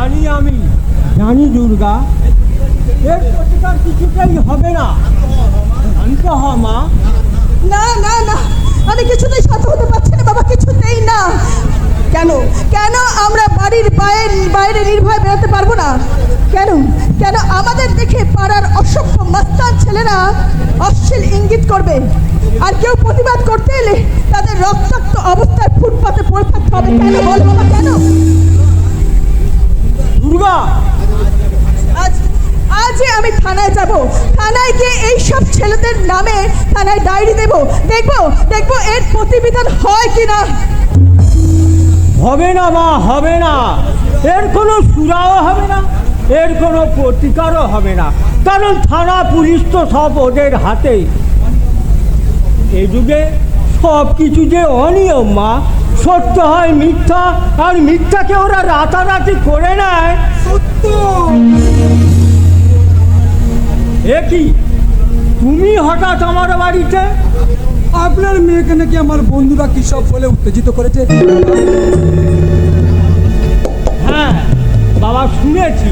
আমি জানি দুর্গা, এর প্রতিকার কিছুতেই হবে না। শান্ত হ মা। না না না, আমি কিছুতেই শান্ত হতে পারছি না বাবা, কিছুতেই না। কেন কেন আমরা বাড়ির বাইরে নির্ভয় বেরোতে পারবো না? কেন কেন আমাদের দেখে পাড়ার অসভ্য মাস্তান ছেলেরা অশ্লীল ইঙ্গিত করবে, আর কেউ প্রতিবাদ করতে এলে তাদের রক্তাক্ত অবস্থায় ফুটপাতে পড়ে থাকতে হবে? কেন বল বাবা, কেন? দুর্গা, আজই আমি থানায় যাব। থানায় গিয়ে এইসব ছেলেদের নামে থানায় ডায়েরি দেব। দেখবো এর প্রতিবিধান হয় কিনা। হবে না মা, হবে না। এর কোনো সুরাও হবে না, এর কোনো প্রতিকারও হবে না, কারণ থানা পুলিশ তো সব ওদের হাতে। এই যুগে সব কিছু যে অনিয়ম মা, সত্য হয় মিথ্যা, আর মিথ্যাকে ওরা রাতারাতি করে নেয় সত্য। এ কি, তুমি হঠাৎ আমার বাড়িতে? আপনার মেয়েকে নাকি আমার বন্ধুরা কি সব বলে উত্তেজিত করেছে? হ্যাঁ বাবা, শুনেছি।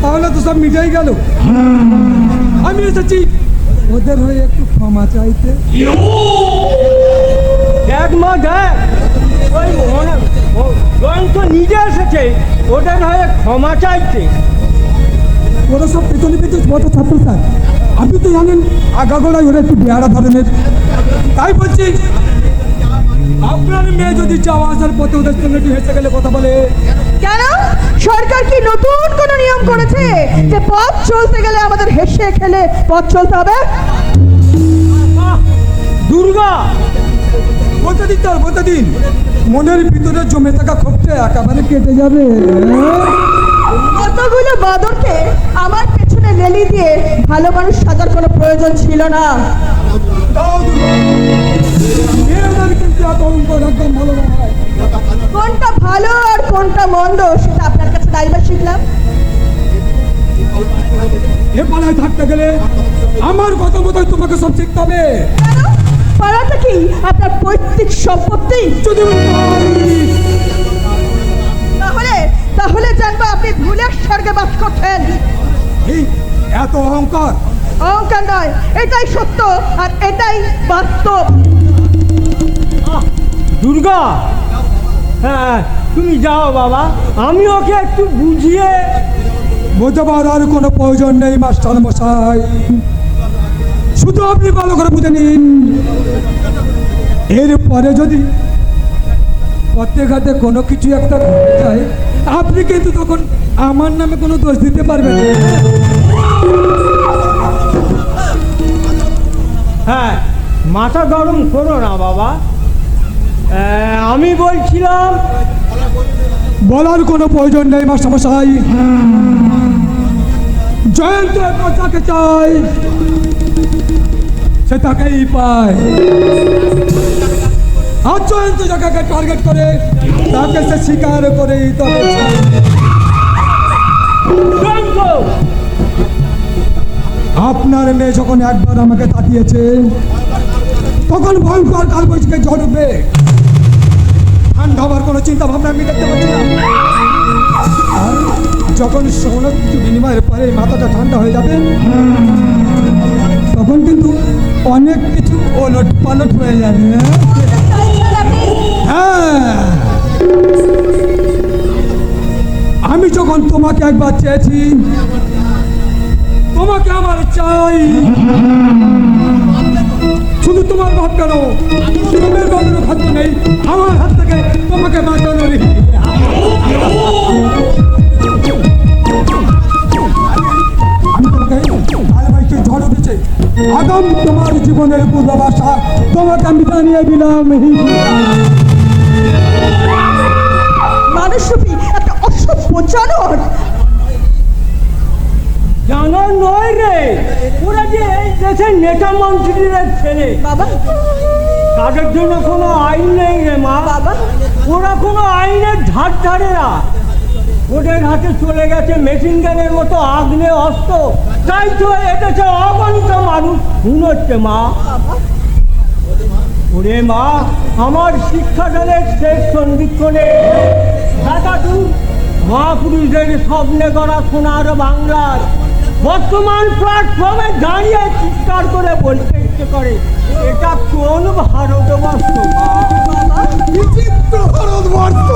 তাহলে তো সব মিটাই গেল। আমি এসেছি ওদের হয়ে একটু ক্ষমা চাইতে। দেখ মা দেখ, ওই জয়ন্ত নিজে এসেছে ওদের হয়ে ক্ষমা চাইতে। ওরা সব পেছনে বড় ছাত্র স্যার, আপনি তো জানেন আগাগোড়ায় ওরা একটু বেয়ারা ধরনের। তাই বলছি আপনার মেয়ে যদি যাওয়া আসার পথে ওদের সঙ্গে একটু হেসে গেলে কথা বলে। কেন? সরকার কি নতুন কোন নিয়ম করেছে যে পথ চলতে গেলে আমাদের হেসে খেলে পথ চলতে হবে? দুর্গা, বলতে দিন মনের ভিতরে জমে থাকা ক্ষোভটা একেবারে কেটে যাবে। কতগুলো বাদরকে আমার পেছনে লেলি দিয়ে ভালো মানুষ সাজার কোনো প্রয়োজন ছিল না। কিন্তু এত অহংকার একদম ভালো নয়। কোনটা ভালো আর কোনটা মন্দ সেটা আপনার কাছে দায়বা শিখলাম। এ পাড়ায় থাকতে গেলে আমার কথা মতোই তোমাকে সব শিখতে হবে। কেন? পাড়াটা কি আপনার পৈতৃক সম্পত্তি? যদি তাহলে জানবো আপনি ভুলের স্বর্গে বাস করছেন। এত অহংকার? অহংকার নয়, এটাই সত্য আর এটাই বাস্তব। দুর্গা, হ্যাঁ তুমি যাও বাবা, আমি ওকে একটু বুঝিয়ে। বোঝাবার আর কোনো প্রয়োজন নেই মাস্টার মশাই, শুধু আপনি ভালো করে বুঝে নিন। এরপরে যদি পথে ঘাটে কোনো কিছু একটা ঘটে যায়, আপনি কিন্তু তখন আমার নামে কোনো দোষ দিতে পারবেন না। হ্যাঁ, মাথা গরম করো না বাবা। আমি বলছিলাম, বলার কোনো প্রয়োজন নেই মাস্টারমশাই। জয়ন্ত যাকে চাই সে তাকেই পায়, আর জয়ন্ত যাকে টার্গেট করে তাকে সে স্বীকার করেই তবে চায়। আপনার মেয়ে যখন একবার আমাকে তাড়িয়েছে তখন ভয়ঙ্কর কালবৈশাখী ঝড় উঠবে, ঠান্ডা হবার কোনো চিন্তা ভাবনা আমি দেখতে পাচ্ছি না। আর যখন কোনো কিছু বিনিময়ের পরে মাথাটা ঠান্ডা হয়ে যাবে তখন কিন্তু অনেক কিছু ওলট পালট হয়ে যাবে। হ্যাঁ, আমি যখন তোমাকে একবার চেয়েছি, তোমাকে আমার চাই। শুধু তোমার ভাব কেন, তোমার ভাবেরও খাদ্য নেই আমার হাত থেকে তোমাকে বাঁচানোর। আমি তোমাকে ভালোবাসতে ঝড় উঠেছে, আগাম তোমার জীবনের পূর্বাভাষা তোমাকে আমি জানিয়ে দিলাম। মানুষরূপী একটা অসভ্য জানোয়ার। জানো নয় রে, ওরা যে এই দেশের নেতা মন্ত্রীদের ছেলে বাবা, তাদের জন্য কোনো আইন নেই রে মা। বাবা, ওরা কোনো আইনের ধার ধারে না, ওদের হাতে চলে গেছে মেশিন গানের মতো আগ্নেয় অস্ত্র। তাই তো এদেশে অগণিত মানুষ খুন হচ্ছে মা। ওরে মা, আমার শিক্ষাদানের শেষ সন্ধিক্ষণে দাদাটু মহাপুরুষদের স্বপ্নে গড়া সোনার বাংলার বর্তমান প্ল্যাটফর্মে দাঁড়িয়ে চিৎকার করে বলতে ইচ্ছে করে, এটা কোন ভারতবর্ষ মা? বিচিত্র ভারতবর্ষ।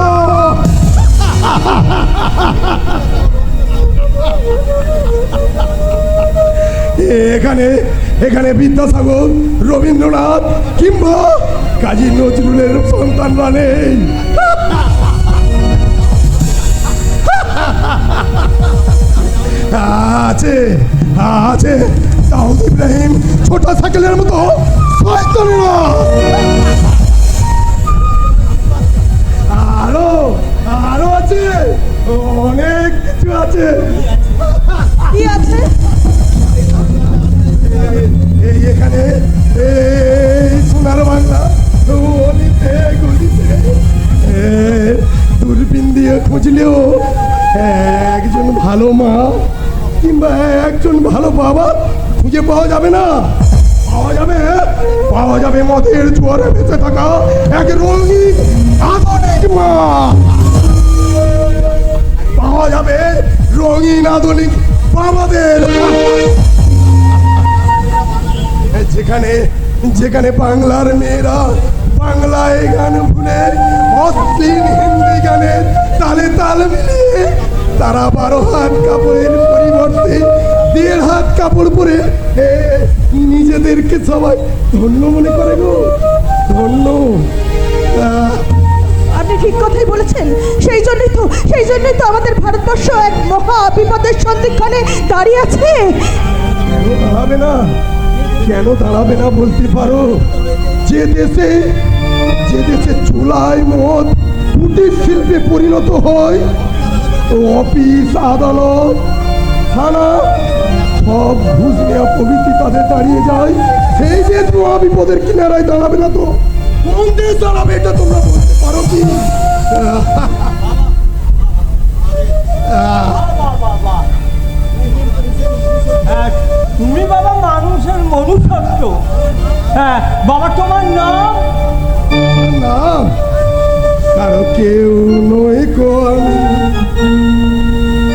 এখানে এখানে বিদ্যাসাগর, রবীন্দ্রনাথ কিংবা কাজী নজরুলের সন্তানরা নেই। আছে আছে দাউদ ইব্রাহিম, ছোটা সাইকেলের মতো শয়তানরা। আরো আরো আছে, অনেক কিছু আছে। কি আছে? এই এখানে এই সোনার বাংলা অলিতে গলিতে দূরবীন দিয়ে খুঁজলেও একজন ভালো মা কিংবা একজন ভালো বাবা খুঁজে পাওয়া যাবে না। পাওয়া যাবে মদের জোয়ারে বেঁচে থাকা এক রঙিন আধুনিক মা। পাওয়া যাবে রঙিন আধুনিক বাবাদের, যেখানে যেখানে বাংলার মেয়েরা বাংলায় গান ভুলে অশ্লীল হিন্দি গানের তালে তাল মিলিয়ে তারা 12 হাত কাপড়ের পরিবর্তে 1.5 হাত কাপড় পরে নিজেদেরকে সবাই ধন্য মনে করে গো, ধন্য। আপনি ঠিক কথাই বলেছেন। সেই জন্যই তো আমাদের ভারতবর্ষ এক মহা বিপদের সন্ধিক্ষণে দাঁড়িয়ে আছে। দাঁড়াবে না? কেন দাঁড়াবে না বলতে পারো? যে দেশে চুলায় মদ কুটির শিল্পে পরিণত হয়, অফিস আদালত থানা সব ঘুষ নেওয়া প্রভৃতি তাদের দাঁড়িয়ে যায়, সেই দেশ মহা বিপদের কিনারায় দাঁড়াবে না তো কোন দেশ দাঁড়াবে? এটা তোমরা বলতে পারো কি? তুমি বাবা মানুষের মনুষ্যত্ব। হ্যাঁ বাবা, তোমার নাম? নাম কারো কেউ নয় কো আমি,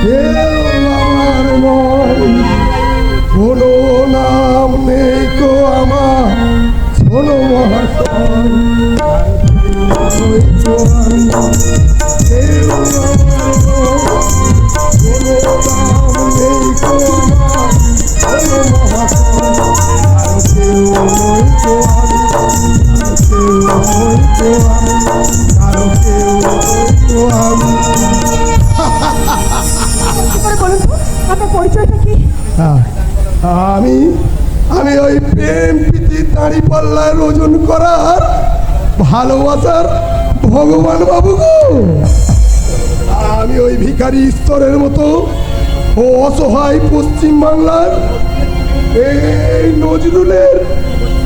কেউ আমার নয়, কোনো নাম নেই কো আমার, শোনো মহাশয়। কেউ আমার নয়, কোনো নাম নেই কো আমার, শোনো মহাশয়। কেউ নয় কো আমি, কেউ নয় কো আমি, কারো কেউ নয় কো আমি। বলুন তো আপনার পরিচয়টা কি? আমি আমি ওই প্রেম প্রীতি দাঁড়ি পাল্লায় ওজন করার ভালোবাসার ভগবান বাবু গো। আমি ওই ভিখারি ঈশ্বরের মতো ও অসহায় পশ্চিম বাংলার এই নজরুলের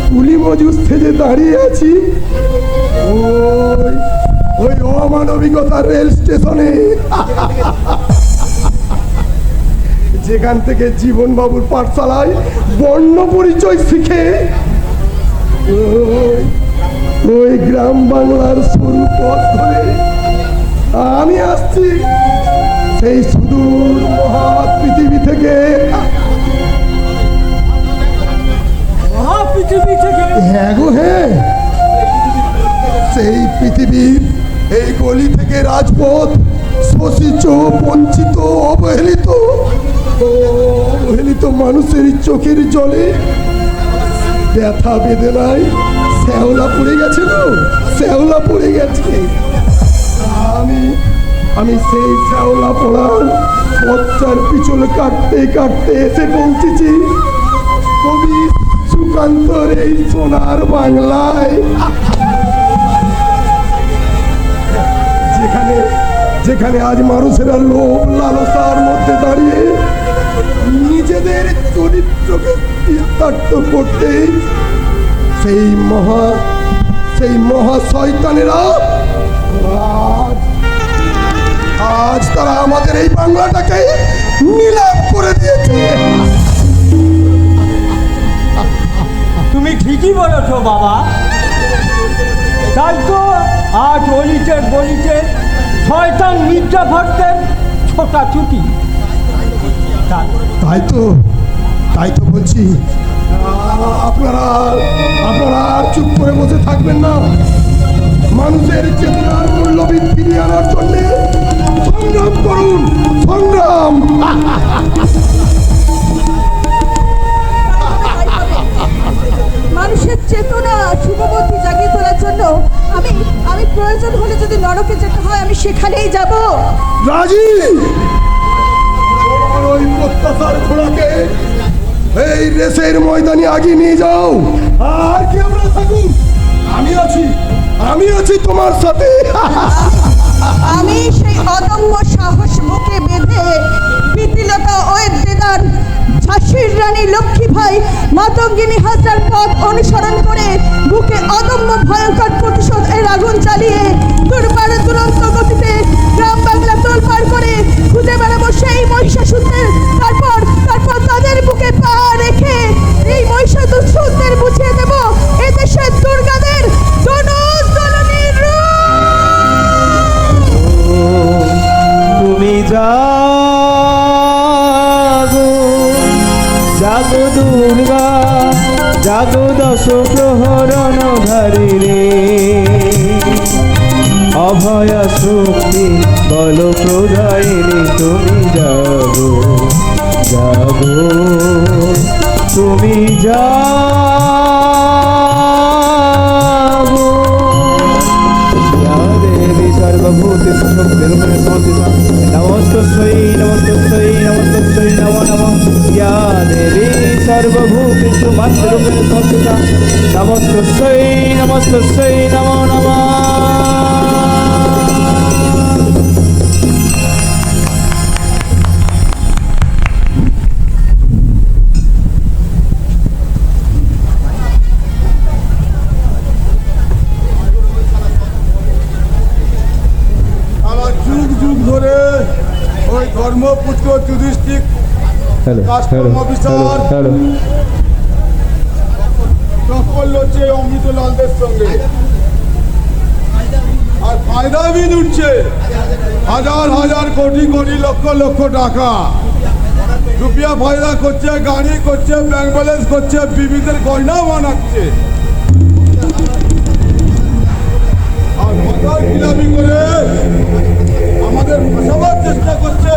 কুলি মজুর সেজে দাঁড়িয়ে আছি ওই ওই অমানবিকতার রেল স্টেশনে, যেখান থেকে জীবন বাবুর পাঠশালায় বর্ণ পরিচয় শিখে ওই গ্রাম বাংলার সরু পথ ধরে আমি আসছি সেই সুদূর মহা পৃথিবী থেকে। পৃথিবী থেকে? হ্যাঁ গো হ্যাঁ, সেই পৃথিবীর এই গলি থেকে রাজপথ শোষিত, বঞ্চিত, অবহেলিত মানুষের চোখের জলে ব্যথা বেদনায় শ্যাওলা পড়ে গেছে গো, শ্যাওলা পড়ে গেছে। আমি সেই শ্যাওলা পড়ার পথটার পিছন কাটতে কাটতে এসে পৌঁছেছি কবি সুকান্তর এই সোনার বাংলায়, যেখানে আজ মানুষেরা লোভ লালসার মধ্যে দাঁড়িয়ে নিজেদের চরিত্রকে চিত্তার্থ করতে সেই মহা শয়তানেরা আজ তারা আমাদের এই বাংলাটাকে নিলাম করে দিয়েছে। তুমি ঠিকই বলেছো বাবা। তাই তো আজ অলিতে গলিতে শয়তান মির্জাফরদের ছোটাছুটি। তাই তো বলছি, আপনারা চুপ করে বসে থাকবেন না। মানুষের চেতনার মূল্যবিদ ফিরিয়ে আনার জন্য সংগ্রাম করুন, সংগ্রাম। মানুষের চেতনা শুভবুদ্ধি জাগিয়ে তোলার জন্য আমি প্রয়োজন হলে যদি নরকে যেতে হয় আমি সেখানেই যাব। রাজি? ওই প্রত্যাশার ঘোড়াকে এই রেসের ময়দানে আগিয়ে নিয়ে যাও। আর কি আমরা থাকুন, আমি আছি তোমার সাথে। আমি সেই অদম্য সাহস বুকে বেঁধে প্রীতিলতা ওয়েদার ঝাঁসির রানী লক্ষ্মী ভাই মাতঙ্গিনী হাজরার পথ অনুসরণ করে বুকে অদম্য ভয়ঙ্কর প্রতিশোধের আগুন চালিয়ে দুর্বারে দুরন্ত গতিতে গ্রাম বাংলা তোলপাড় করে খুঁজে বেড়াবো সেই মহিষাসুরদের। তারপর তাদের বুকে পা রেখে এই মহিষাসুরদের বুঝিয়ে দেব এদেশের দুর্গাদের দনদলনীর রূপ। তুমি জাগো জাগো দুর্গা, জাগো দশ প্রহরণ ধারী রে, অভয়া শক্তি বল প্রদায়িনী। তুমি জাগো জাগো, তুমি জাগো। দেবী সর্বভূতেষু শক্তিরূপেণ সংস্থিতা, নমস্তস্যৈ নমস্তস্যৈ নমস্তস্যৈ নমো নমঃ। ইয়া দেবী সর্বভূতেষু মাতৃরূপেণ সংস্থিতা, নমস্তস্যৈ নমস্তস্যৈ নমো নমঃ। যুগ ধরে ওই ধর্মপুত্র যুধিষ্ঠির কাস্টম অফিসার টক্কর লড়ছে অমৃতলালদের সঙ্গে, আর ফায়দা বিন উঠছে হাজার হাজার কোটি কোটি লক্ষ লক্ষ টাকা। রুপিয়া ফায়দা করছে, গাড়ি করছে, ব্যাংক ব্যালেন্স করছে, বিবিদের গয়না বানাচ্ছে, আর মাথার বিলাপি করে আমাদের ফাঁসাবার চেষ্টা করছে।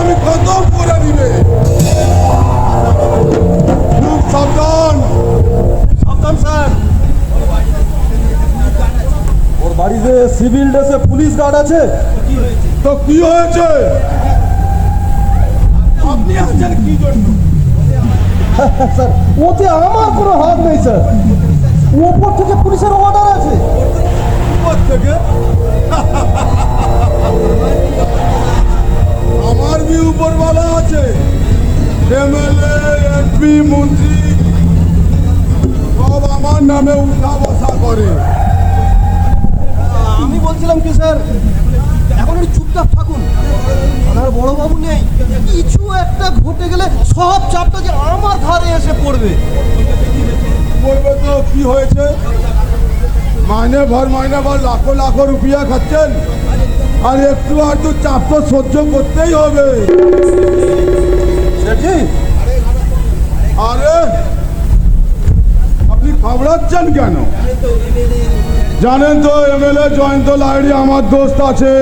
আমি খতম করে দিবে। খুব সাবধান, সাবধান স্যার। ওর বাড়িতে সিভিল ড্রেসে পুলিশ গার্ড আছে তো কি হয়েছে? আপনি আছেন কি জন্য? স্যার ওতে আমার কোনো হাত নেই স্যার, ওপর থেকে পুলিশের অর্ডার আছে। উপর থেকে? আমার বি উপরওয়ালা আছে, এমএলএ এমপি মন্ত্রী সব আমার নামে উঠা বসা করে। আমি বলছিলাম কি স্যার, এখন একটু চুপচাপ থাকুন। আমার বড়বাবু নেই, কিছু একটা ঘটে গেলে সব চাপটা যে আমার ঘাড়ে এসে পড়বে। বলবে তো কি হয়েছে? মাইনে ভর লাখো লাখো রুপিয়া খাচ্ছেন, আর একটু আধটু চাপ তো সহ্য করতেই হবে। আরে আপনি ঘাবড়াচ্ছেন কেন? জানেন তো এমএলএ জয়ন্ত লাহিড়ী আমার দোস্ত আছে,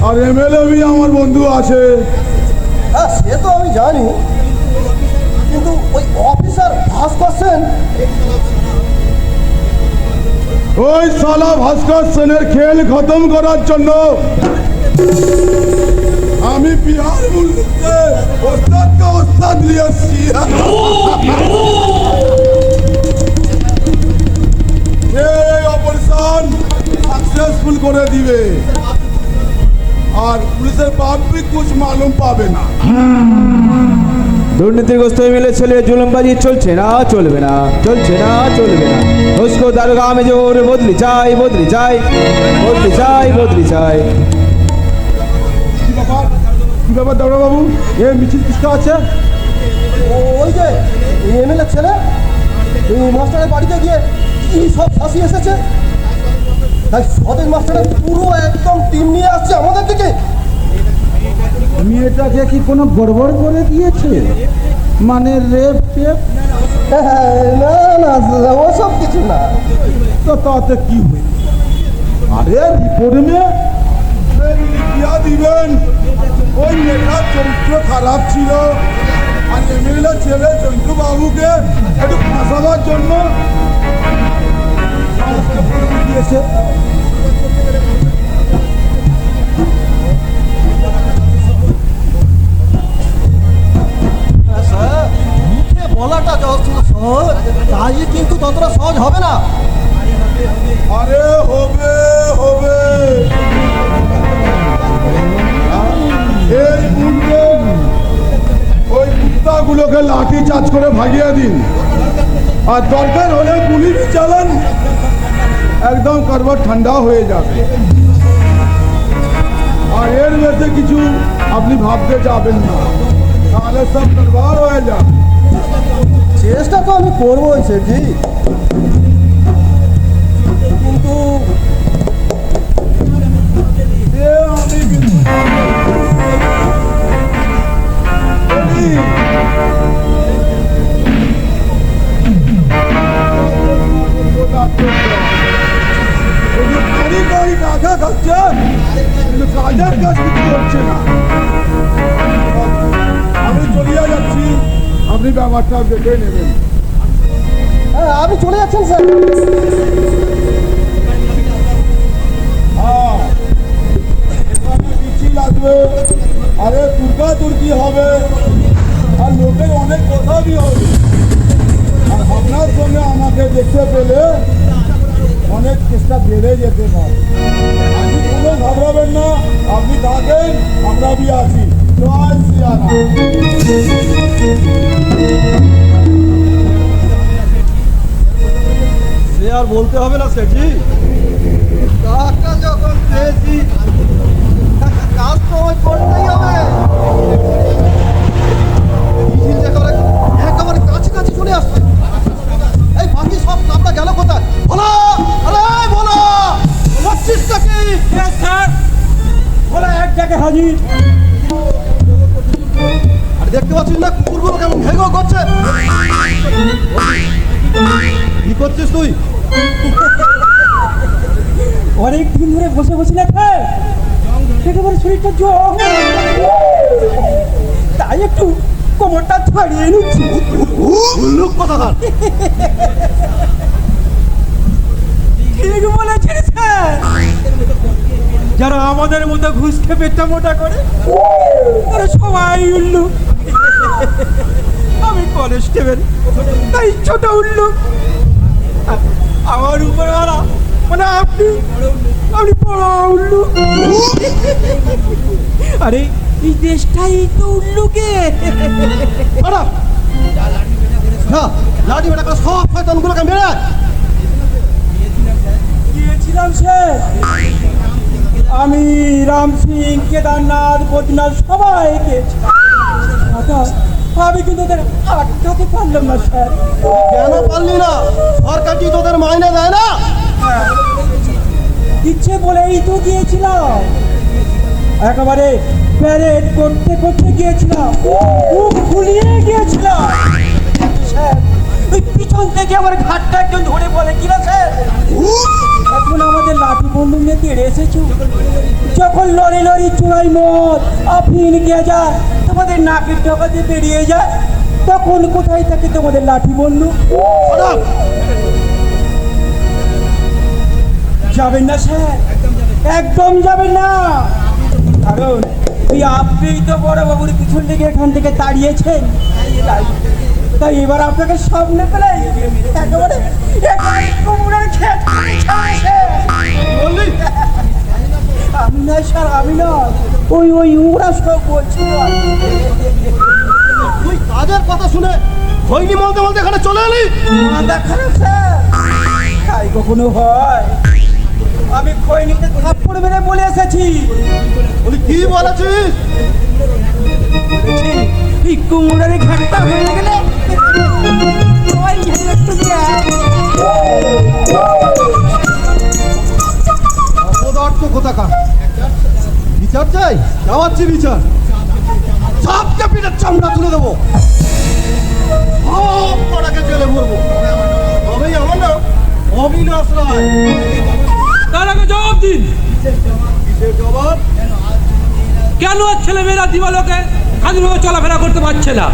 আর এমএলএ বি আমার বন্ধু আছে। হ্যাঁ সে তো আমি জানি, কিন্তু ওই অফিসার ভাস্কর সেন, ওই সালা ভাস্কর সেনের খেল খতম করার জন্য আমি বিহার মুলকে ওস্তাদ নিয়ে আসছি। এই অপারেশন সাকসেসফুল করে দিবে, আর পুলিশের পাবলিক কুছ মালুম পাবে না। দুর্নীতিগ্রস্ত মিলে ছেলে জুলুমবাজি চলছে না, চলবে না, চলছে না, চলবে না। उसको दरगाह में जोर बदली जाए, बदली जाए, बदली जाए, बदली जाए। কি ব্যাপার দারোগা বাবু, এ মিছিল কিসটা আছে? ওই যে এমএলএ ছেলে ওই মাস্টারের বাড়িতে গিয়ে কি সব ফাঁসি এসেছে, তাই সদেশ মাস্টারের পুরো একদম টিম নিয়ে আসছে আমাদের দিকে। মেয়েটাকে কি কোনো গড়বড় করে দিয়েছে, মানে রেপ টেপ? না না ওসব কিছু না। তো তাতে কি হয়েছে? আরে রিপোর্ট নিয়ে লিখিয়া দিবেন ওই মেয়েটার চরিত্র খারাপ ছিল, আর এমএলএ ছেলে চন্দ্র বাবুকে একটু ফাঁসাবার জন্য দিয়েছে। স্যার মুখে বলাটা যতটা সহজ, তাই কিন্তু ততটা সহজ হবে না। আরে হবে হবে, এই মুহূর্তে ওই কুত্তাগুলোকে লাঠি চার্জ করে ভাগিয়ে দিন, আর দরকার হলে গুলি চালান, একদম কারবার ঠান্ডা হয়ে যাবে। আর এর মধ্যে কিছু আপনি ভাবতে যাবেন না, তাহলে সব কারবার হয়ে যাবে। চেষ্টা তো আমি করবোই সেটি, কিন্তু আমি কিন্তু টাকা খাচ্ছে কিন্তু কাজের কাজ কিছু হচ্ছে না। আমি চলিয়া যাচ্ছি, আপনি ব্যাপারটা দেখে নেবেন। হ্যাঁ আপনি চলে যাচ্ছেন স্যার? হ্যাঁ, এখানে মিছিল আসবে, আরে তুর্কা তুর্কি হবে, আর লোকের অনেক কথাই হবে। আর আপনার সঙ্গে আমাকে দেখতে পেলে অনেক চেষ্টা বেড়ে যেতে পারে। আপনি কোনো ঘাবড়াবেন না, আপনি থাকেন, আমরা বি আছি। জয় শ্রীরাম। সে আর বলতে হবে না সেটি, টাকা যখন পেয়েছি কাজ তো ওই করতেই হবে। একেবারে কাছাকাছি চলে আসছে। এই বাকি সব কামটা গেল কোথায়? বলো, আরে বলো, বলছিসটা কি? স্যার বলে এক জায়গায় হাজির। আর দেখতে পাচ্ছিস না কুকুরগুলো কেমন ঘেঘো করছে? কি করছিস তুই? অনেক দিন ধরে বসে বসে না খায়, একেবারে শরীরটা জং, তাই একটু কোমরটা ছাড়িয়ে নিচ্ছি। লোক কথাকার। ঠিক বলেছেন স্যার, যারা আমাদের মতো ঘুষ খেয়ে পেটটা মোটা করে তারা সবাই উল্লু। আমি কনস্টেবল, তাই ছোট উল্লু। আমার উপর ওরা মানে আপনি বড় উল্লু। আরে এই দেশটাই তো উল্লুকে। লাঠি বেটা করে সব শয়তানগুলোকে মেরে গিয়েছিলাম স্যার, আমি রাম সিং, কেদারনাথ, বদ্রীনাথ সবাই গিয়েছিলাম। আমি কিন্তু ওদের আটকাতে পারলাম না স্যার। কেন পারলি না? সরকার কি তোদের মাইনে দেয় না? ইচ্ছে বলেই তো গিয়েছিলাম, একেবারে প্যারেড করতে করতে গিয়েছিলাম, মুখ ফুলিয়ে গিয়েছিলাম স্যার। ওই পিছন থেকে আমার ঘাটটা একজন ধরে বলে কিনা স্যার, এখন আমাদের লাঠি বন্দুক নিয়ে তেড়ে এসেছো, যখন লরি লরি চুড়াই মদ আফিন গিয়ে যায়, তোমাদের নাকের ঢোকাতে বেরিয়ে যায়, তখন কোথায় থাকে তোমাদের লাঠি বন্দুক? যাবেন না স্যার, একদম যাবেন না, কারণ ওই আপনিই তো বড় বাবুর পিছন থেকে এখান থেকে তাড়িয়েছেন। তাই এবার আপনাকে সামনে পেলে একেবারে কুমড়োর ক্ষেত। আমি না স্যার, আমি না, ওই ওরা সব বলছিল। তুই কাজের কথা শুনে হয়নি বলতে বলতে এখানে চলে এলি? মাথা খারাপ স্যার, তাই কখনো হয়? আমি খৈনিতে থাপ্পড় মেরে বলে এসেছি। বলি কি বলেছিস? এই কুমড়োর ঘাটটা হয়ে গেলে ওই ঘেরে একটু দেয়। অপদার্থ কোথাকার বিচার চাই, যাওয়াচ্ছি বিচার। সবকে পিঠের চামড়া তুলে দেবো, সব কটাকে জেলে ভরবো। তবেই আমার নাম অবিনাশ রায়। তার আগে জবাব দিন, কিসের জবাব? কেন ছেলেমেয়েরা দিবালোকে স্বাধীনভাবে চলাফেরা করতে পারছে না?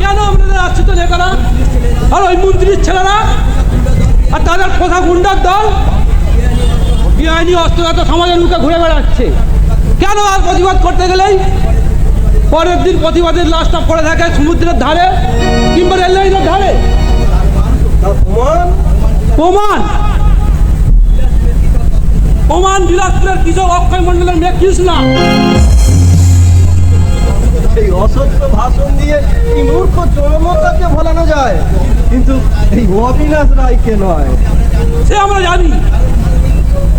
কেন আপনাদের আশ্রিত নেতারা আর ওই মন্ত্রীর ছেলেরা আর তাদের পোষা গুন্ডার দল বেআইনি অস্ত্রগত সমাজের মুখে ঘুরে বেড়াচ্ছে? কেন আর প্রতিবাদ করতে গেলেই পরের দিন প্রতিবাদের লাশটা পড়ে থাকে সমুদ্রের ধারে কিংবা রেল লাইনের ধারে? তার প্রমাণ? প্রমাণ প্রমাণ বিলাসপুরের কৃষক অক্ষয় মন্ডলের মেয়ে কৃষ্ণা। এই অসত্য ভাষণ দিয়ে এই মূর্খ জনতাকে ভোলানো যায়, কিন্তু এই অবিনাশ রায়কে নয়। সে আমরা জানি,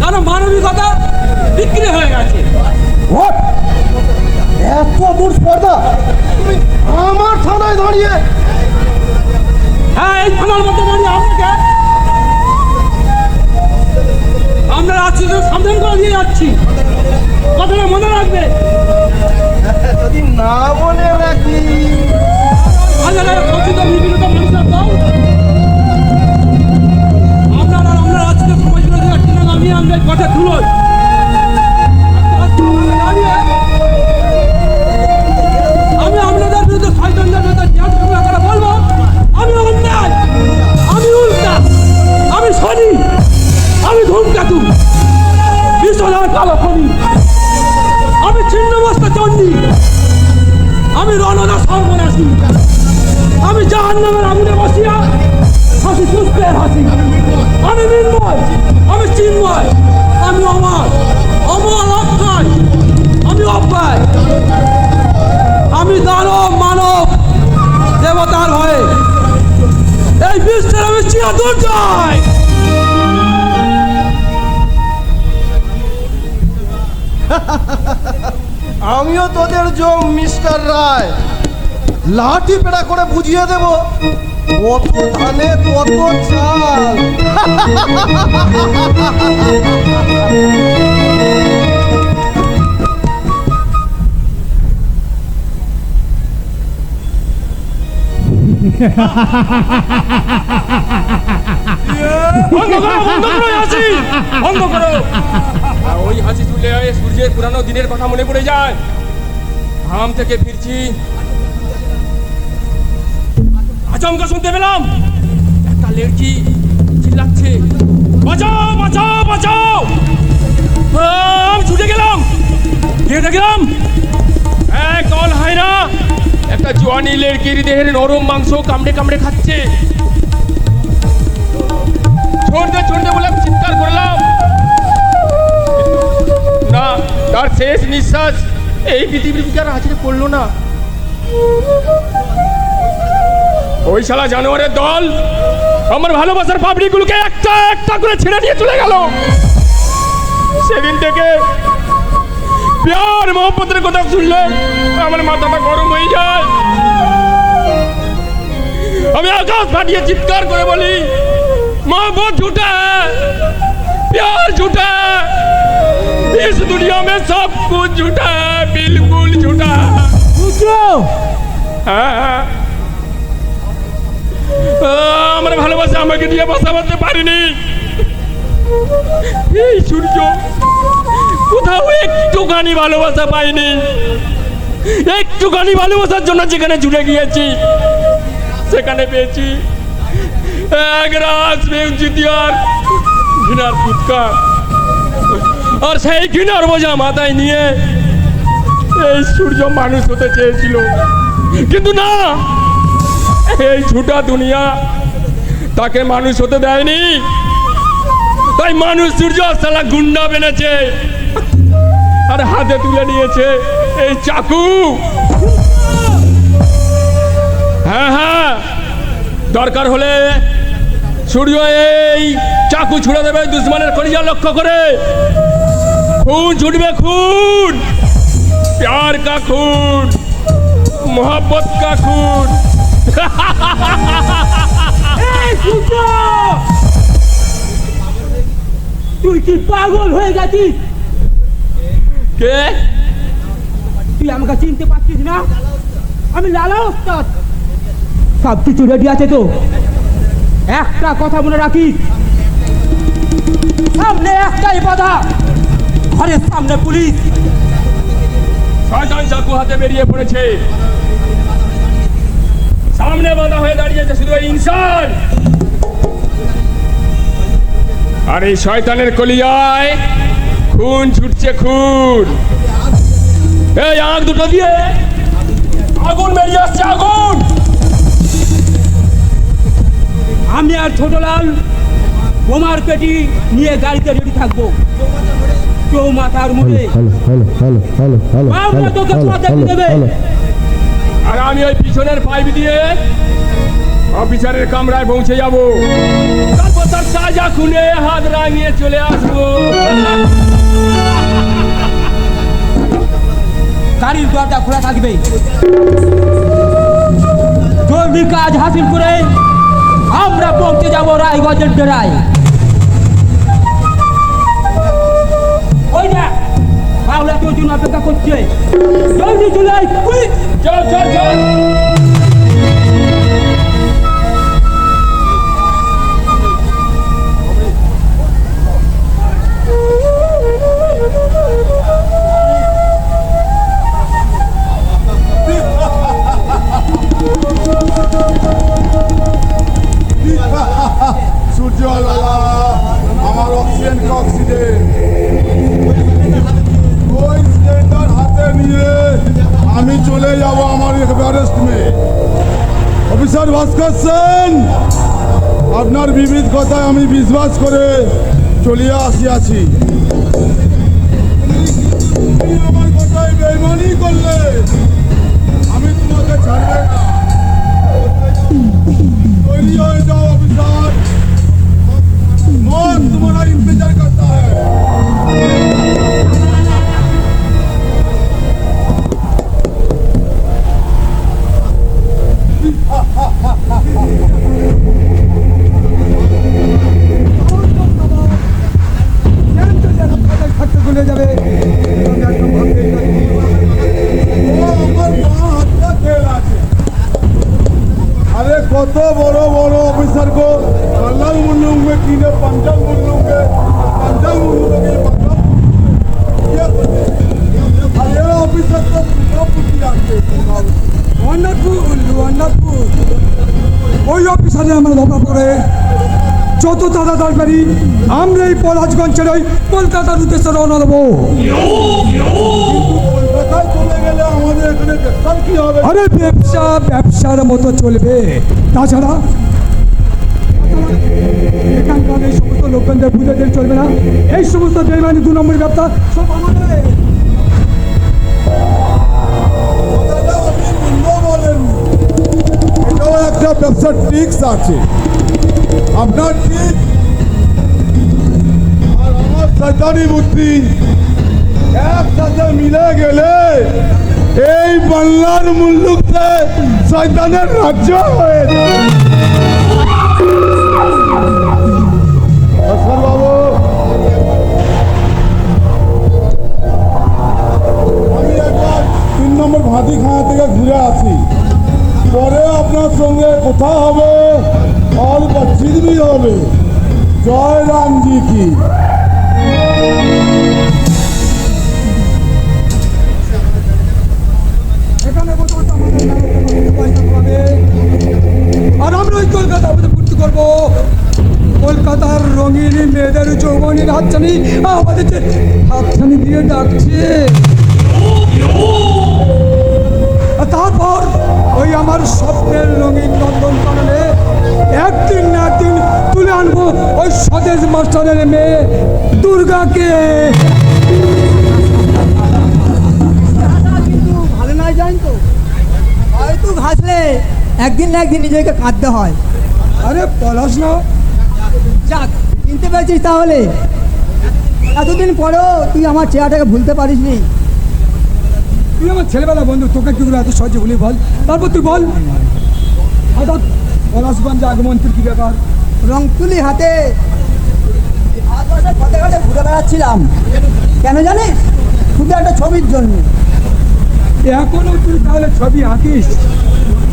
কারণ মানবিকতা বিক্রি হয়ে গেছে। What? এত দূর স্পর্ধা তুমি আমার থানায় দাঁড়িয়ে? হ্যাঁ, এই থানার মধ্যে দাঁড়িয়ে আপনাকে আমরা আজকে সাবধান করে দিয়ে যাচ্ছি, কথাটা মনে রাখবে। যদি না মনে রাখি? হাজার কথিত বিভিন্ন মানুষের দল আপনারা আজকে সমাজ বিরোধী একটি নামিয়ে আনবে কথা তুলোয়। আমি আপনাদের বিরুদ্ধে শয়তানদের বিরুদ্ধে করে বলবো আমি অন্যায়, আমি উল্টা, আমি শনি, আমি ধূমকেতু, বিশ্বনাথ কালো খনি, আমি ছিন্নমস্তা চণ্ডী, আমি রণদা সর্বনাশী, আমি জাহান্নামের আগুনে বসিয়া হাসি পুষ্পের হাসি, আমি নির্ময়, আমি চিন্ময়, আমি অমর, অমর অক্ষয়, আমি অব্যয়, আমি দানব মানব দেবতার হয়ে এই বিশ্বের আমি চিরদুর্জয়। আমিও তোদের জম মিস্টার রায়, লাঠি পেড়া করে বুঝিয়ে দেব কত ধানে কত চাল। বন্ধ করো হাসি, বন্ধ করো। ওই হাসি তুলে সূর্যের পুরানো দিনের কথা মনে পড়ে যায়। ঘাম থেকে ফিরছি, আচমকা শুনতে পেলাম একটা লেড়কি চিল্লাচ্ছে, বাঁচাও বাঁচাও বাঁচাও। আমি ছুটে গেলাম, গিয়ে দেখলাম এক অল হায়রা একটা জোয়ানি লেড়কির দেহের নরম মাংস কামড়ে কামড়ে খাচ্ছে। ছড়তে ছড়তে বলে আমি চিৎকার করলাম, না, তার শেষ নিঃশ্বাস এই পৃথিবীর বুকে আর হাজিরে পড়লো না। ওই শালা জানোয়ারের দল আমার ভালোবাসার পাবলিকগুলোকে একটা একটা করে ছেড়ে নিয়ে চলে গেল। সেদিন থেকে প্যার মোহব্বতের কথা শুনলে আমার মাথাটা গরম হয়ে যায়। আমি আকাশ ফাটিয়ে চিৎকার করে বলি, मोहब्बत झूठा है, प्यार झूठा है, इस दुनिया में सब कुछ झूठा है, बिल्कुल झूठा है। আমার ভালোবাসা আমাকে দিয়ে বসাতে পারিনি। এই সূর্য কোথাও একটুখানি ভালোবাসা পাইনি। একটুখানি ভালোবাসার জন্য যেখানে ছুটে গিয়েছি সেখানে পেয়েছি এক রাত বেউজিদিয়ার ঘৃণার ফুৎকার। আর সেই ঘৃণার বোঝা মাথায় নিয়ে এই সূর্য মানুষ হতে চেয়েছিল, কিন্তু না, এই ঝুটা দুনিয়া তাকে মানুষ হতে দেয়নি। তাই মানুষ সূর্য সালা গুন্ডা বেনেছে আর হাতে তুলে নিয়েছে এই চাকু। হ্যাঁ হ্যাঁ, দরকার হলে সূর্য এই চাকু ছুড়ে দেবে দুশ্মনের কলিজা লক্ষ্য করে। খুন ছুটবে, খুন, প্যার কা খুন। मोहब्बत का खून। এই সূর্য, তুই কি পাগল হয়ে গেছিস? কে? তুই আমাকে চিনতে পারছিস না? আমি লালা ওস্তাদ। সব কিছু রেডি আছে তো? একটা কথা মনে রাখিস, সামনে একটাই বাধা, ঘরের সামনে পুলিশ। শয়তান চাকু হাতে বেরিয়ে পড়েছে, সামনে বাধা হয়ে দাঁড়িয়েছে শুধু এই ইনসান। আর এই শয়তানের কলিয়ায় খুন ছুটছে, খুন। এই আঁখ দুটো দিয়ে আগুন বেরিয়ে আসছে, আগুন। আমি আর ছোটলাল বোমার পেটি নিয়ে গাড়িতে রেডি থাকবো। কেউ মাথার মুখে আমরা তোকে পথে দেবে। আর আমি ওই পিছনের পাইপ দিয়ে অফিসারের কামরায় পৌঁছে যাব, তারপর তার সাজা খুনে হাত রাঙিয়ে চলে আসবো। গাড়ির দরজা খোলা থাকবে। জলদি কাজ হাসিল করে আমরা পৌঁছে যাব রায়গঞ্জের ডেরায়। ওই না বাংলা তোর জন্য অপেক্ষা করছে, জলদি চলে আয়। চল চল চল। সূর্যলালা আমার অক্সিজেন ওই সিলিন্ডার হাতে নিয়ে আমি চলে যাব আমার এভারেস্ট মে। অফিসার ভাস্কর সেন, আপনার বিবিধ কথায় আমি বিশ্বাস করে চলিয়া আসিয়াছি। তুমি আমার কথায় বেইমানি করলে আমি তোমাকে ছাড়বে না। तैयारी हो जाओ ऑफिसर, मौत तुम्हारा इंतजार करता है। अरे कत बड़ो बड़ो ऑफिसर को कल्लाल मुल्लुक में कीने पंजाब मुल्लुक के पंजाब मुल्लुक के अरे ऑफिसर तो पूछी आके ওয়ান্ডারফুল ওই অফিসারে আমরা ধরা পড়ে যত তাড়াতাড়ি পারি আমরা এই পলাশগঞ্জ ছেড়ে ওই কলকাতার উদ্দেশ্যে রওনা দেবো। কলকাতায় চলে গেলে আমাদের এখানে ব্যবসার কি হবে? আরে ব্যবসার মতো চলবে, তাছাড়া এখানকার এই সমস্ত লোকজনদের বুঝে দিলে চলবে না। এই সমস্ত বেইমানি 2 নম্বর ব্যবসা সব আমাদের। এটাও একটা ব্যবসার ট্রিক্স আছে, আপনার ট্রিক আর আমার শয়তানি বুদ্ধি একসাথে মিলে গেলে এই বাংলার মুল্লুকতে শয়তানের রাজ্য হয়ে যায়। বাবু, আমি একবার 3 নম্বর ভাতিখানা থেকে ঘুরে আসি, পরে আপনার সঙ্গে কথা হবে আর বাতচিত भी হবে। জয় রামজি কি। আর আমরা ওই কলকাতা পূর্তি করবো। কলকাতার রঙিন মেয়েদের যৌবনের হাতছানি আমাদের যে হাতছানি দিয়ে ডাকছে। তারপর ওই আমার স্বপ্নের রঙিন নন্দন কাননে একদিন না একদিন তুলে আনবো ওই স্বদেশ মাস্টারের মেয়ে দুর্গাকে। কিন্তু ভালো নয়, জান তো হয়তো ঘাসলে একদিন না একদিন নিজেকে কাঁদতে হয়। আরে পলাশ না, যাক চিনতে পেরেছিস তাহলে। এতদিন পরেও তুই আমার চেহারাটাকে ভুলতে পারিসনি। তুই আমার ছেলেবেলা বন্ধু, তোকে কি করে এত সহজে ভুলি বল? তারপর তুই বল, হঠাৎ পলাশগঞ্জে আগমন, তোর কি ব্যাপার? রং তুলি হাতে পথে ঘাটে ঘুরে বেড়াচ্ছিলাম। কেন জানিস? শুধু একটা ছবির জন্য। এখনো তুই তাহলে ছবি আঁকিস?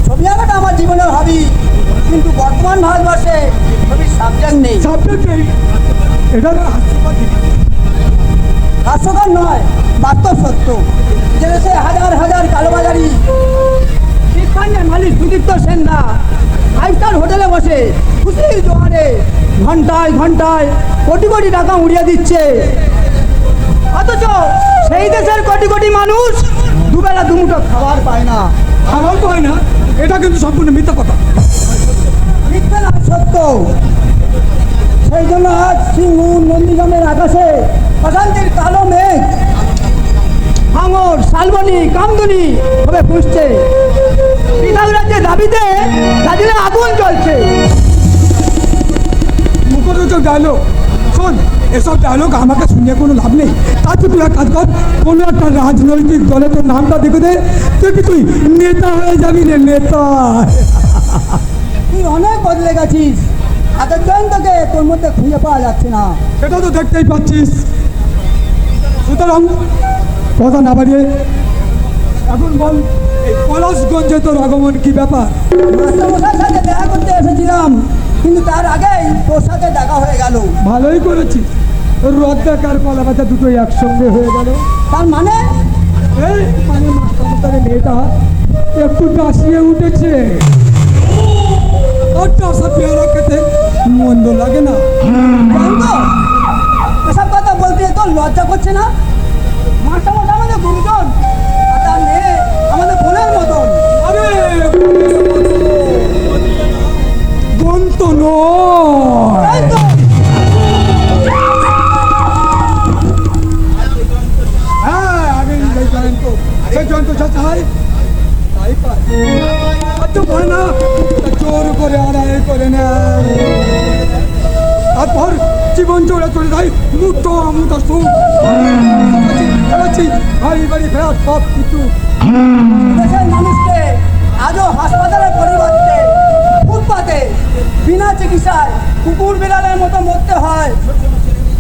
ছবি আঁকাটা আমার জীবনের হবি, কিন্তু বর্তমান ভারতবর্ষে ছবির সাবজেক্ট নেই। সাবজেক্ট নেই? এটা তো হাস্যকর জিনিস। হাস্যকর নয়, বাস্তব সত্য। যে দেশে হাজার হাজার কালোবাজারি শিক্ষাঙ্গের মালিক সুদীপ্ত সেনরা 5 স্টার হোটেলে বসে খুশির জোয়ারে ঘন্টায় ঘন্টায় কোটি কোটি টাকা উড়িয়ে দিচ্ছে, অথচ সেই দেশের কোটি কোটি মানুষ দুবেলা দুমুঠো খাবার পায় না। খাবার পায় না? এটা কিন্তু সম্পূর্ণ মিথ্যা কথা। মিথ্যা না, সত্য। সেই জন্য আজ সিঙ্গুর নন্দীগ্রামের আকাশে অশান্তির কালো মেঘ ভাঙর, শালবনি, কামদুনি হবে পুষছে। পৃথক রাজ্যের দাবিতে দাদিলে আগুন জ্বলছে। মুখরোচক ডায়লগ। শোন, এসব ডায়লগ আমাকে শুনে কোনো লাভ নেই। তারপর তুই এক কাজ কর, কোনো একটা রাজনৈতিক দলে তোর নামটা দেখে দে, তুই নেতা হয়ে যাবি রে, নেতা। তুই অনেক বদলে গেছিস, এতজন তোকে তোর মধ্যে খুঁজে পাওয়া যাচ্ছে না। সেটা তো দেখতেই পাচ্ছিস। সুতরাং কথা না বাড়িয়ে এখন বল, এই পলাশগঞ্জে তোর আগমন কি ব্যাপার? মাস্টারমশাইয়ের সাথে দেখা করতে এসেছিলাম, কিন্তু তার আগেই তোর সাথে দেখা হয়ে গেল। ভালোই করেছিস, রদ্দাকার কলা পাতা দুটোই একসঙ্গে হয়ে গেল। তার মানে এই মানে মাস্টারমশাইয়ের মেয়েটা একটু ডাসিয়ে উঠেছে। আর ডাসা পেয়ারা খেতে মন্দ লাগে না। জানতো এসব কথা বলতে তোর লজ্জা করছে না? মাস্টারমশাই আমাদের গুরুজন, আর তার মেয়ে আমাদের বোনের মতন। আরে বোন তো নয়। তাই তো। হ্যাঁ, আগে সেই জয়ন্ত চাই তাই পায়। আচ্ছা পায় না, জোর করে আড়াই করে নেয়, তারপর জীবন জোড়া চলে যায় মুঠো মুঠো সুখ। বাড়ি বাড়ি ফেরার সব কিছু। দেশের মানুষকে আজও হাসপাতালের পরিবর্তে ফুটপাতে বিনা চিকিৎসায় কুকুর বিড়ালের মতো মরতে হয়।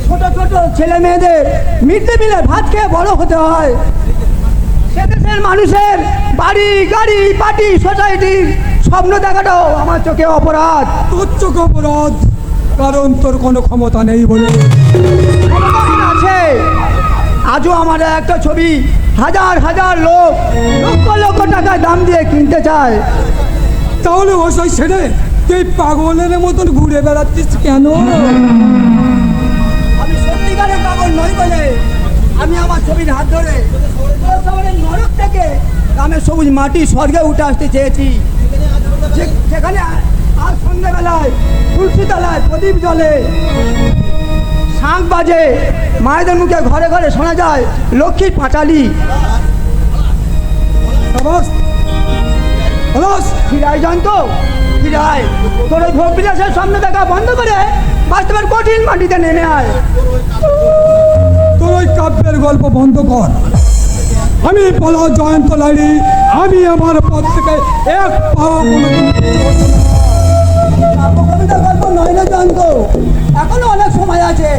ছোট ছোট ছেলে মেয়েদের মিড ডে মিলে ভাত খেয়ে বড় হতে হয়। সে দেশের মানুষের বাড়ি গাড়ি পার্টি সোসাইটির স্বপ্ন দেখাটাও আমার চোখে অপরাধ। তোর চোখ অপরাধ, কারণ তোর কোনো ক্ষমতা নেই বলে। আছে, আজও আমার একটা ছবি হাজার হাজার লোক লক্ষ লক্ষ টাকায় দাম দিয়ে কিনতে চায়। তাহলে ওসই ছেড়ে তুই পাগলের মতন ঘুরে বেড়াচ্ছিস কেন? আমি সত্যিকারের পাগল নই বলে আমি আমার ছবির হাত ধরে শহরের নরক থেকে গ্রামের সবুজ মাটি স্বর্গে উঠে আসতে চেয়েছি, যেখানে আজ সন্ধ্যেবেলায় তুলসী তলায় প্রদীপ জ্বলে, শাঁখ বাজে, মায়েদের মুখে ঘরে ঘরে শোনা যায় লক্ষ্মীর পাঁচালি। ফিরাই জানত, ফিরাই তোর ওই ভোগ বিলাসের সামনে দেখা বন্ধ করে বাস্তবের কঠিন মাটিতে নেমে আয়। তোর ওই কাব্যের গল্প বন্ধ কর। আমি পলাশ জয়ন্ত লাইড়ি, আমি আমার পথ থেকে এক পাও কবিতার গল্প নয় না জানত, এখনো অনেক সময় আছে।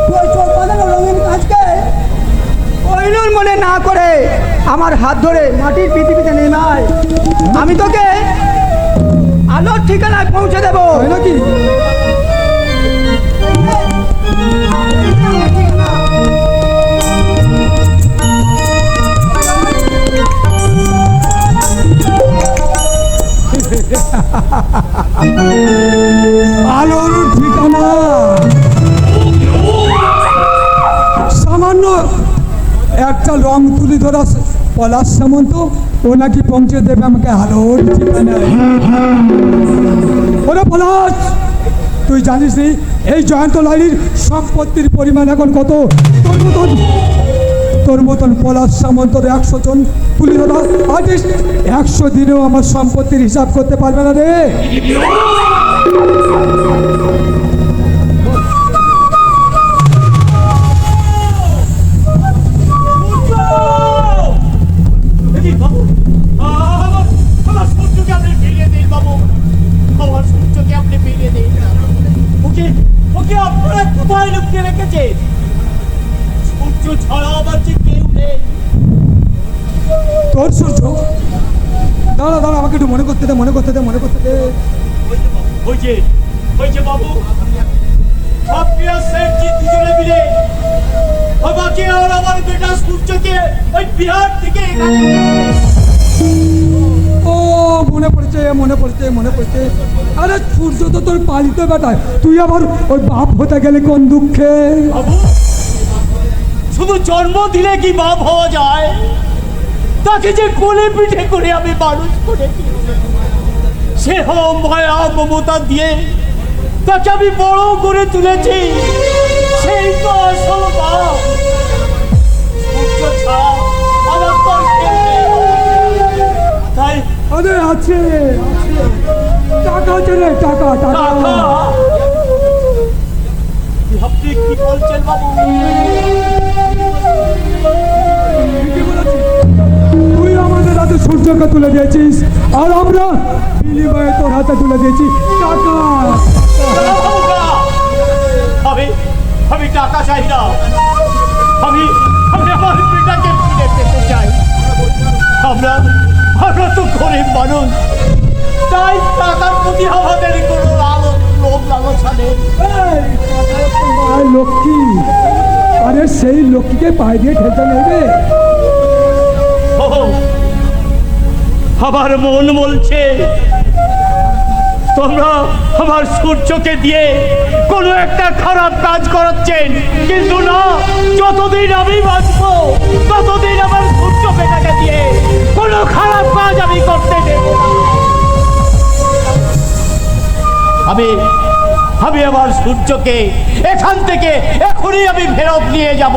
তুই চোখ বাঁধানো রঙিন কাজকে কইনুর মনে না করে আমার হাত ধরে মাটির পৃথিবীতে নেমে আয়। আমি তোকে আলোর ঠিকানায় পৌঁছে দেবো। নাকি? আলোর ঠিকানা সামান্য একটা রং তুলি ধরা পলাশ সামন্ত, ও নাকি পৌঁছে দেবে আমাকে আলোর ঠিকানায়। ওরে পলাশ, তুই জানিস নি এই জয়ন্ত লাইড়ির সম্পত্তির পরিমাণ এখন কত? তোর মতন পলাশ সামন্তর 100 জন তুলি ধরা আর্টিস্ট 100 দিনেও আমার সম্পত্তির হিসাব করতে পারবে না রে। কোথায় লুকিয়ে রেখেছে? সূর্য ছাড়া আমার যে কেউ নেই। তোর সূর্য, দাঁড়া দাঁড়া, আমাকে একটু মনে করতে দে, মনে করতে দে, মনে করতে দে। ওই যে বাবু, আপনি আর শেঠজি দুজনে মিলে আমাকে আর আমার বেটা সূর্যকে ওই বিহার থেকে এখানে ও মনে পড়েছে, মনে পড়েছে, মনে পড়েছে। আরে সূর্য তো তোর পালিত বেটা, তুই আবার ওই বাপ হতে গেলে কোন দুঃখে? বাবু, শুধু জন্ম দিলে কি বাপ হওয়া যায়? তাকে যে কোলে পিঠে করে আমি মানুষ করেছি, সে মায়া মমতা দিয়ে তাকে আমি বড় করে তুলেছি, সেই তো আসল বাপ। সূর্য ছাড়া আমার তো আর কেউ নেই। তাই আরে আছে, টাকা আছে রে, টাকা টাকা। আপনি কি বলছেন বাবু? ঠিকই বলেছিস। তুই আমাদের হাতে সূর্যকে তুলে দিয়েছিস, আর আমরা বিনিময়ে তোর হাতে তুলে দিয়েছি টাকা। আমি টাকা চাই না, আমি আমার বেটাকে ফিরে পেতে চাই। আমরা তো গরিব মানুষ, তাই টাকার প্রতি আমাদের কোনো লোভ লালসা নেই। এই লক্ষ্মী, আরে সেই লক্ষ্মীকে পায়ে দিয়ে ঠেলতে নেবে। আমার মন বলছে তোমরা আমার সূর্যকে দিয়ে কোনো একটা খারাপ কাজ করাচ্ছেন, কিন্তু না, যতদিন আমি বাঁচবো ততদিন আমার সূর্য বেটাকে দিয়ে কোনো খারাপ কাজ আমি করতে দেব না। আমি আমার সূর্যকে এখান থেকে এখনই আমি ফেরত নিয়ে যাব।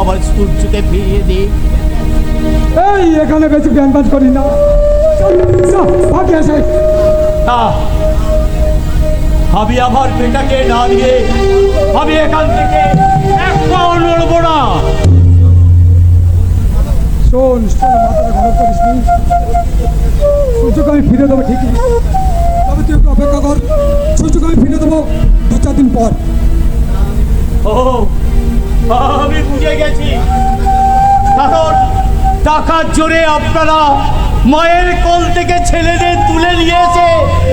আমার সূর্যকে ফিরিয়ে দিই। এই এখানে বেশি ব্যাংবাজ করি না, ভাগে আসে। আমি আমার বেটাকে না নিয়ে আমি এখান থেকে এক পাও নড়ব না। শোন শোন, মাথাটা গরম করিস নি, সূর্যকে আমি ফিরে দেবো ঠিকই, তবে তুই একটু অপেক্ষা কর। সূর্যকে আমি ফিরে দেবো 2-4 দিন পর। আমি বুঝে গেছি, কারণ টাকার জোরে আপনারা মায়ের কোল থেকে ছেলেদের তুলে নিয়েছে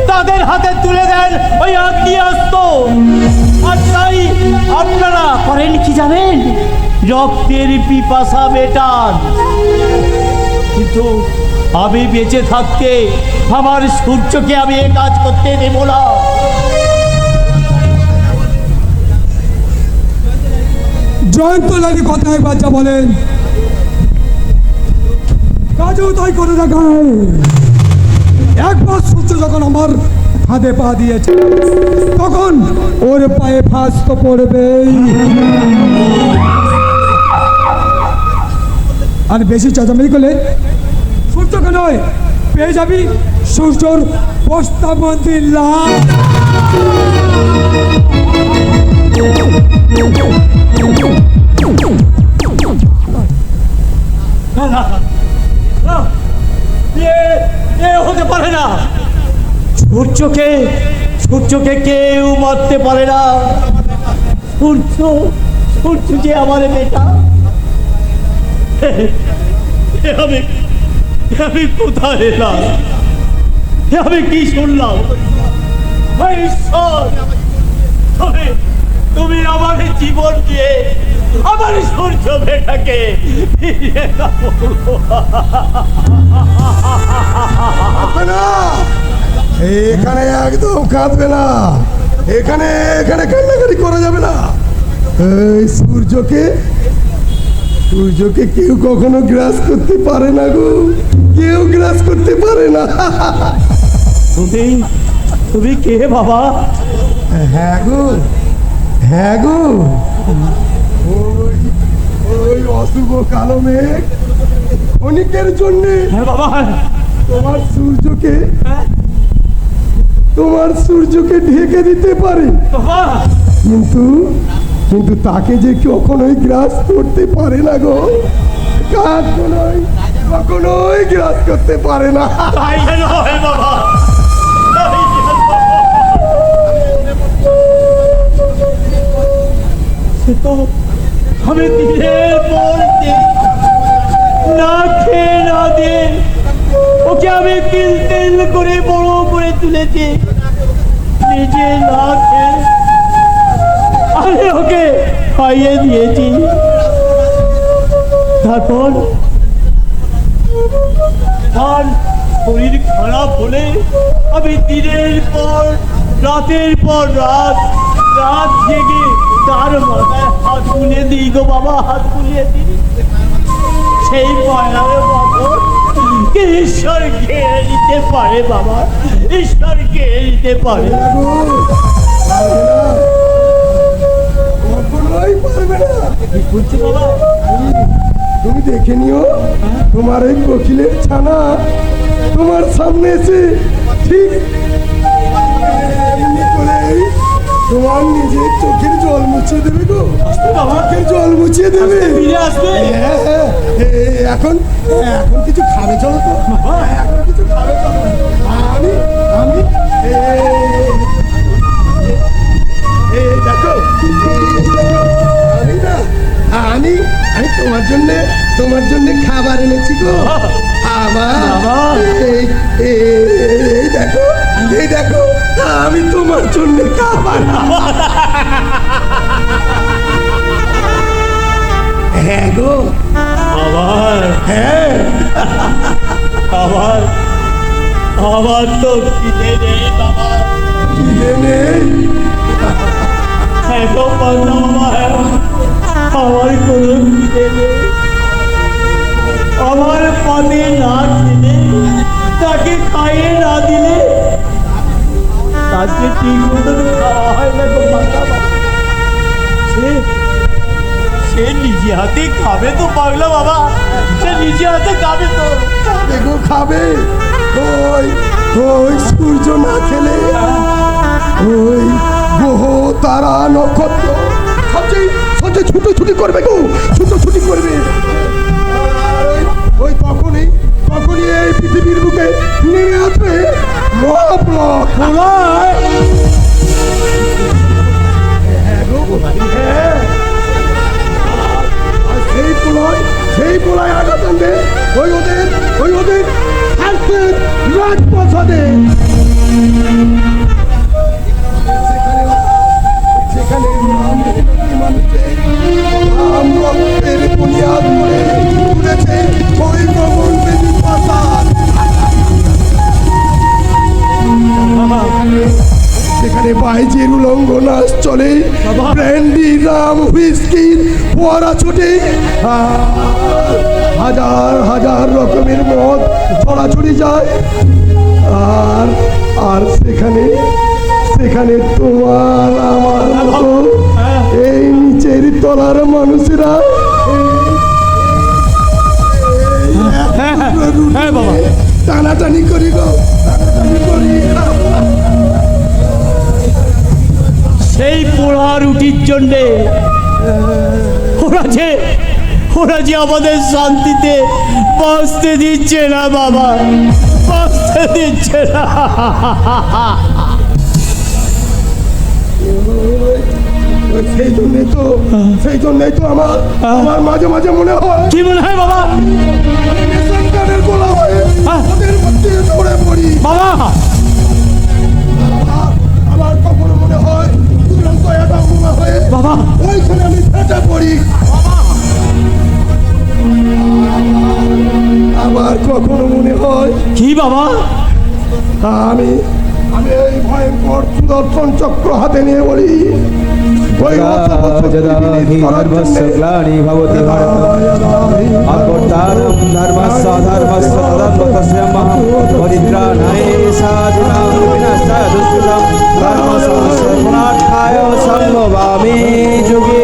তাদের হাতে তুলে দেন ওই আগ্নেয়াস্ত্র। আর তাই আপনারা করেন কি জানেন? রক্তের পিপাসা মেটান। কিন্তু আমি বেঁচে থাকতে আমার সূর্যকে আমি এ কাজ করতে দেব না। জয়ন্ত লালি কথা একবার যা বলেন, কাজেও তাই করে দেখায়। একবার সূর্য যখন আমার হাতে পা দিয়েছে, তখন ওর পায়ে ফাঁস তো পড়বেই। আর বেশি চেঁচামেচি করলে সূর্যকে নয়, পেয়ে যাবি সূর্যর প্রস্তাব মন্ত্রী লাভ। হতে পারে না, সূর্যকে কেউ মারতে পারে না। সূর্য যে আমার বেটা। আমি কোথায় এলাম? আমি কি শুনলাম? ঈশ্বর, তুমি আমার জীবন দিয়ে আমার সূর্য বেটাকে ফিরিয়ে দাও। এখানে একদম কাঁদবে না, এখানে কান্নাকাটি করা যাবে না। এই সূর্যকে কেউ কখনো গ্রাস করতে পারে না গো, কেউ গ্রাস করতে পারে না। তুমি কে বাবা? হ্যাঁ গো, ওই অশুভ কালো মেঘ অনেকের জন্য বাবা তোমার সূর্যকে ঢেকে দিতে পারে, কিন্তু তাকে যে কখনোই গ্রাস করতে পারে না গো, কখনোই গ্রাস করতে পারে না। তাই যেন হয় বাবা, তাই যেন। সে তো আমি দিনের পর দিন না খেয়ে না দিয়ে ওকে আমি তিল তিল করে বড় করে তুলেছি, নিজে না খেয়ে আমি ওকে খাইয়ে দিয়েছি। তারপর তার শরীর খারাপ হলে আমি দিনের পর রাতের পর রাত জেগে তার মাথায় হাত বুলিয়ে দিই গো বাবা, হাত বুলিয়ে দিই। সেই পয়লার মতন ঈশ্বর খেয়ে নিতে পারে বাবা, ঈশ্বর খেয়ে নিতে পারে। কখনোই পারবে না। কি বলছি বাবা? তুমি দেখে নিও, তোমার এই কোকিলের ছানা তোমার সামনে এসে ঠিক এমনি করেই তোমার নিজের চোখের জল মুছিয়ে দেবে গো, চোখের জল মুছিয়ে দেবে। ফিরে আসবে। হ্যাঁ, হ্যাঁ, এখন কিছু খাবে চলো তো, এখন কিছু খাবে চলো। আমি আমি এই দেখো, আমি না আমি আমি তোমার জন্য খাবার এনেছি গো। খাবার এই দেখো আমি তোমার জন্য খাবার। হ্যাঁ গো, আবার হ্যাঁ আবার তো খিদে নেই বাবা, খিদে নেই। এখন বাবা আমার কোনো খিদে নেই। আমার পাতে না খেলে, তাকে খাইয়ে না দিলে তাকে ঠিক মতন খাওয়া হয় না গো বাবা। সে নিজে হাতে খাবে তো পাগলা বাবা, সে নিজে হাতে খাবে তো। দেখো খাবে, ওই সূর্য না খেলে ওই গ্রহ তারা নক্ষত্র সবচেয়ে ছুটোছুটি করবে গো, ছুটোছুটি করবে। আর ওই তখনই এই পৃথিবীর বুকে নেমে আসবে মহাপ্রলয়। সেই প্রলয় আঘাত আনবে ওই ওদের রাজপ্রাসাদে। সেখানে রক্তের বুনিয়াদ করে উঠেছে ওই গগন বেদী প্রাসাদ। সেখানে বাইজের উলঙ্গ নাচ চলে, ব্র্যান্ডি রাম হুইস্কির ফোয়ারা ছোটে, হাজার হাজার রকমের মদ ছড়াছড়ি যায়। আর সেখানে তোমার আমার মতো এই নিচের তলার মানুষেরা টানাটানি করি গো, টানাটানি করি। সেই পোড়া রুটির জন্যে ওরা যে আমাদের শান্তিতে বাঁচতে দিচ্ছে না বাবা, বাঁচতে দিচ্ছে না। সেই জন্যই তো আমার মাঝে মাঝে মনে হয়। কি মনে হয় বাবা? গোলা হয়ে ওদের মধ্যে ধরে পড়ি বাবা। আমার কখনো মনে হয় দুরন্ত একটা বোমা হয়ে বাবা ওইখানে আমি ফেটে পড়ি। আবার কখনো মনে হয় কি বাবা? আমি এই ভয়ঙ্কর সুদর্শন চক্র হাতে নিয়ে বলি, গ্লানি ভবতি অপর্তারম ধর্মস্য ধর্মস্য তদন্বতস্য পরিত্রাণায় সাধুনাং বিনাশায় দুষ্কৃতম ধর্ম সংস্থায় সম্ভবামি যুগে